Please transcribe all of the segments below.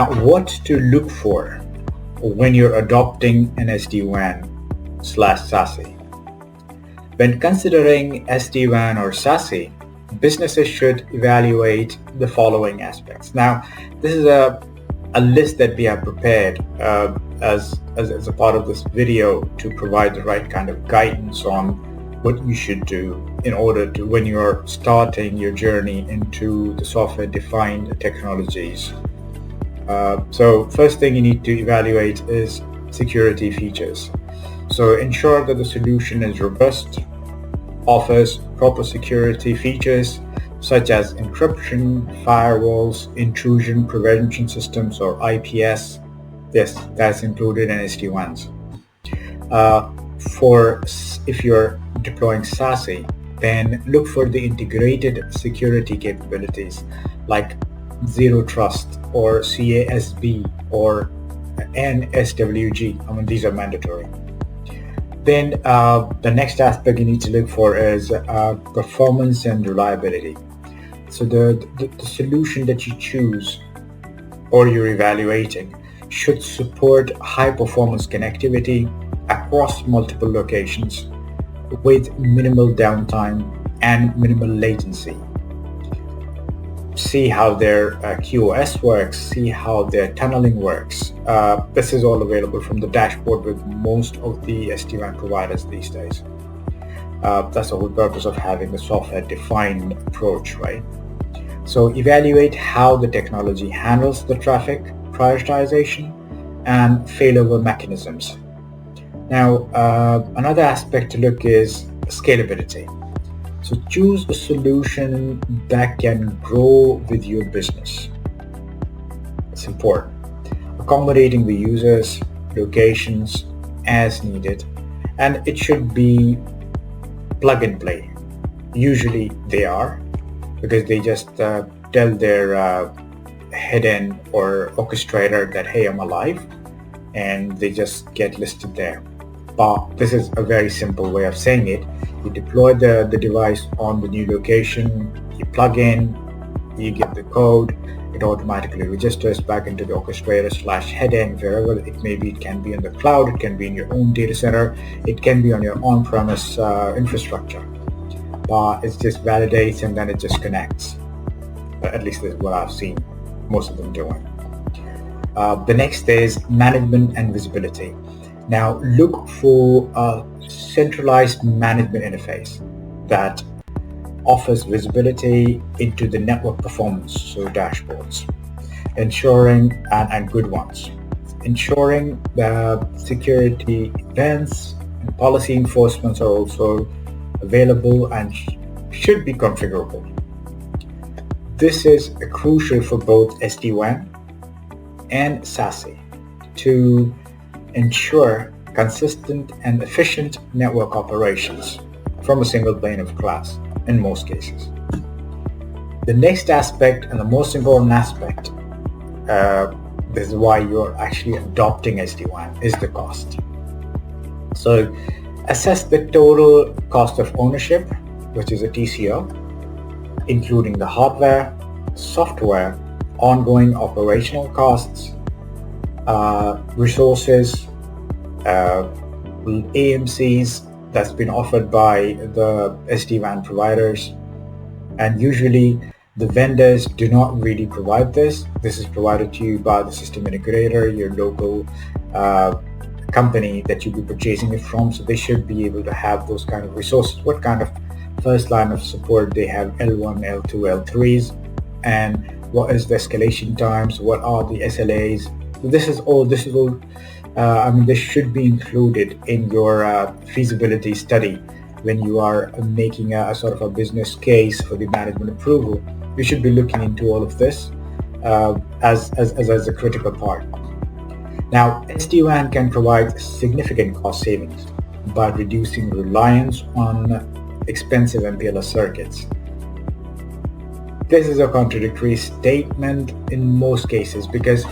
What to look for when you're adopting an SD-WAN/SASE? When considering SD-WAN or SASE, businesses should evaluate the following aspects. Now, this is a list that we have prepared as a part of this video to provide the right kind of guidance on what you should do in order to, when you're starting your journey into the software-defined technologies. So first thing you need to evaluate is security features. So ensure that the solution is robust, offers proper security features such as encryption, firewalls, intrusion prevention systems or IPS. Yes, that's included in SD-WANs. If you're deploying SASE, then look for the integrated security capabilities like Zero Trust or CASB or NSWG. I mean, these are mandatory. Then the next aspect you need to look for is performance and reliability. So the solution that you choose or you're evaluating should support high performance connectivity across multiple locations with minimal downtime and minimal latency. See how their QoS works, see how their tunneling works. This is all available from the dashboard with most of the SD-WAN providers these days. That's the whole purpose of having a software-defined approach, right? So evaluate how the technology handles the traffic prioritization and failover mechanisms. Now, another aspect to look is scalability. So choose a solution that can grow with your business. It's important. Accommodating the users, locations as needed, and it should be plug and play. Usually they are, because they just tell their head end or orchestrator that, hey, I'm alive, and they just get listed there. But this is a very simple way of saying it. You deploy the device on the new location, you plug in, you get the code, it automatically registers back into the orchestrator/head end, wherever it may be. It can be in the cloud, it can be in your own data center, it can be on your on-premise infrastructure. But it just validates and then it just connects. At least this is what I've seen most of them doing. The next is management and visibility. Now look for a centralized management interface that offers visibility into the network performance, so dashboards, ensuring and good ones, ensuring the security events and policy enforcements are also available and should be configurable. This is crucial for both SD-WAN and SASE to ensure consistent and efficient network operations from a single pane of glass in most cases. The next aspect and the most important aspect, this is why you're actually adopting SD-WAN, is the cost. So assess the total cost of ownership, which is a TCO, including the hardware, software, ongoing operational costs, resources, AMCs that's been offered by the SD-WAN providers, and usually the vendors do not really provide this. This is provided to you by the system integrator, your local company that you'll be purchasing it from, so they should be able to have those kind of resources. What kind of first line of support they have, L1, L2, L3s, and what is the escalation times, what are the SLAs. This is all this should be included in your feasibility study when you are making a sort of a business case for the management approval. You should be looking into all of this as a critical part. Now, SD-WAN can provide significant cost savings by reducing reliance on expensive MPLS circuits. This is a contradictory statement in most cases, because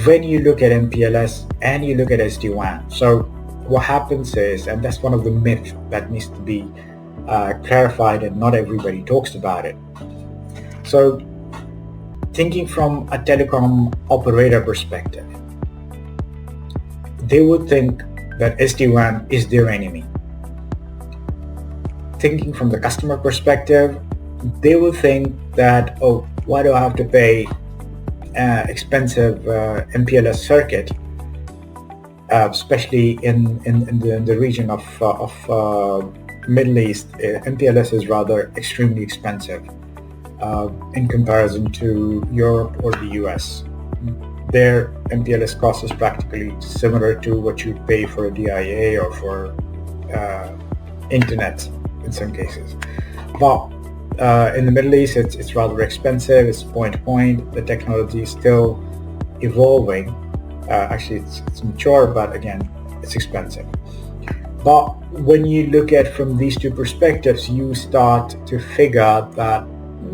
when you look at MPLS and you look at SD-WAN, so what happens is, and that's one of the myths that needs to be clarified, and not everybody talks about it. So thinking from a telecom operator perspective, they would think that SD-WAN is their enemy. Thinking from the customer perspective, they will think that, oh, why do I have to pay expensive MPLS circuit, especially in the region of Middle East. MPLS is rather extremely expensive in comparison to Europe or the US. Their MPLS cost is practically similar to what you pay for a DIA or for internet in some cases. But in the Middle East, it's rather expensive. It's point-to-point. The technology is still evolving. Actually, it's mature, but again, it's expensive. But when you look at from these two perspectives, you start to figure out that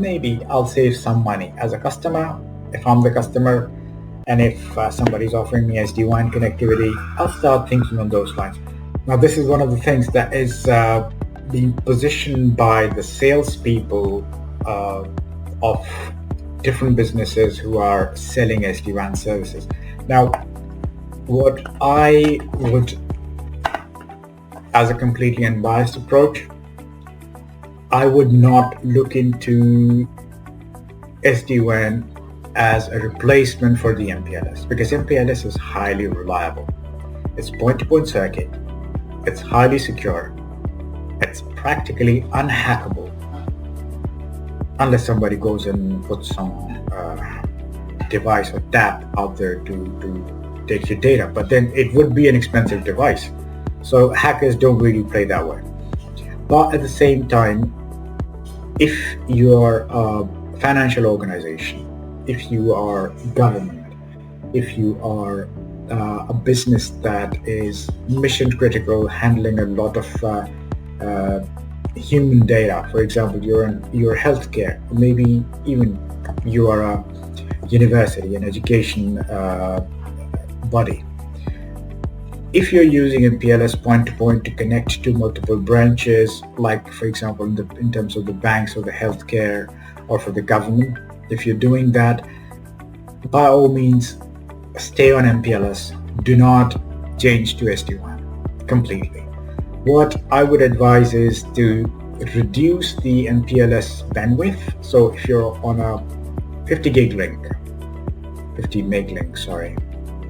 maybe I'll save some money as a customer if I'm the customer, and if somebody's offering me SD-WAN connectivity, I'll start thinking on those lines. Now, this is one of the things that is being positioned by the salespeople of different businesses who are selling SD-WAN services. Now, what I would, as a completely unbiased approach, I would not look into SD-WAN as a replacement for the MPLS, because MPLS is highly reliable. It's point-to-point circuit. It's highly secure. It's practically unhackable unless somebody goes and puts some device or tap out there to take your data. But then it would be an expensive device. So hackers don't really play that way. But at the same time, if you're a financial organization, if you are government, if you are a business that is mission critical, handling a lot of human data, for example, you're healthcare, maybe even you are a university, an education body. If you're using MPLS point-to-point to connect to multiple branches, like for example in terms of the banks or the healthcare or for the government, if you're doing that, by all means, stay on MPLS. Do not change to SD-WAN completely. What I would advise is to reduce the MPLS bandwidth. So if you're on a 50 meg link,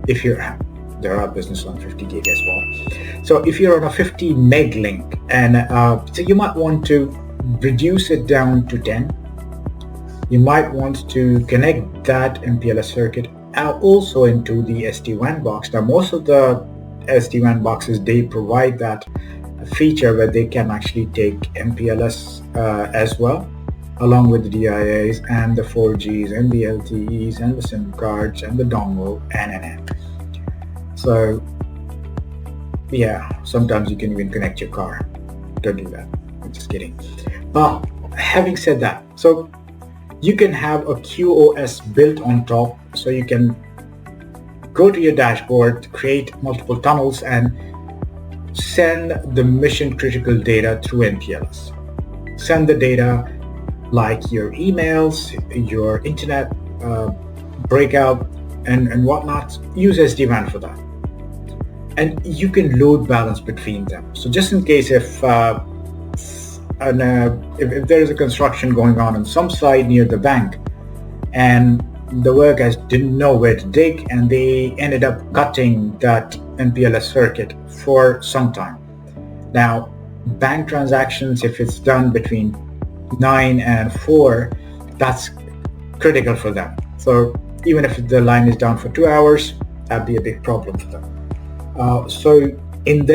if you're, there are businesses on 50 gig as well. So if you're on a 50 meg link, and so you might want to reduce it down to 10. You might want to connect that MPLS circuit also into the SD-WAN box. Now, most of the SD-WAN boxes, they provide that feature where they can actually take MPLS as well, along with the DIAs and the 4Gs and the LTEs and the SIM cards and the dongle and. So yeah, sometimes you can even connect your car. Don't do that. I'm just kidding. But having said that, so you can have a QoS built on top, so you can go to your dashboard, create multiple tunnels, and send the mission critical data through MPLS. Send the data like your emails, your internet breakout, and whatnot. Use SD-WAN for that. And you can load balance between them. So just in case if there is a construction going on some site near the bank, and the workers didn't know where to dig, and they ended up cutting that MPLS circuit for some time. Now, bank transactions, if it's done between 9 and 4, that's critical for them. So even if the line is down for 2 hours, that'd be a big problem for them. So in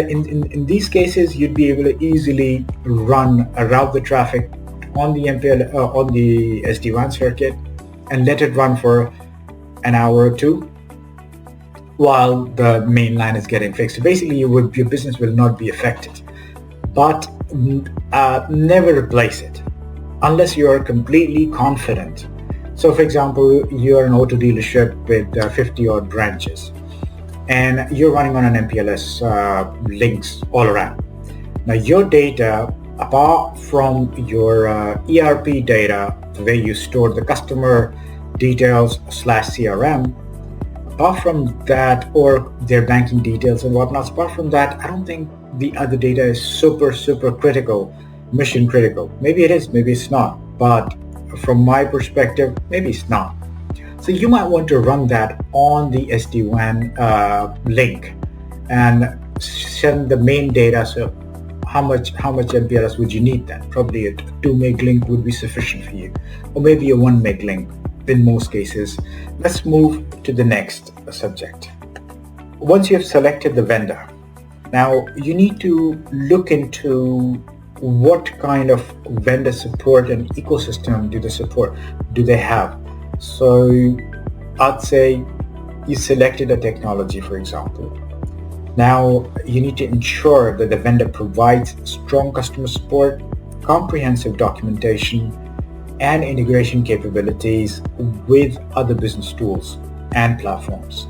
these cases, you'd be able to easily route the traffic on the on the SD-WAN circuit and let it run for an hour or two while the main line is getting fixed. So basically, your business will not be affected, but never replace it unless you are completely confident. So, for example, you're an auto dealership with 50 odd branches, and you're running on an MPLS links all around. Now, your data, apart from your ERP data, the way you store the customer details/CRM. Apart from that, or their banking details and whatnot, apart from that, I don't think the other data is super critical, mission critical. Maybe it is, maybe it's not. But from my perspective, maybe it's not. So you might want to run that on the SD-WAN link and send the main data. So how much MPLS would you need then? Probably a 2 meg link would be sufficient for you, or maybe a 1 meg link in most cases. Let's move to the next subject. Once you have selected the vendor, now you need to look into what kind of vendor support and ecosystem do they have. So I'd say you selected a technology, for example. Now you need to ensure that the vendor provides strong customer support, comprehensive documentation, and integration capabilities with other business tools and platforms.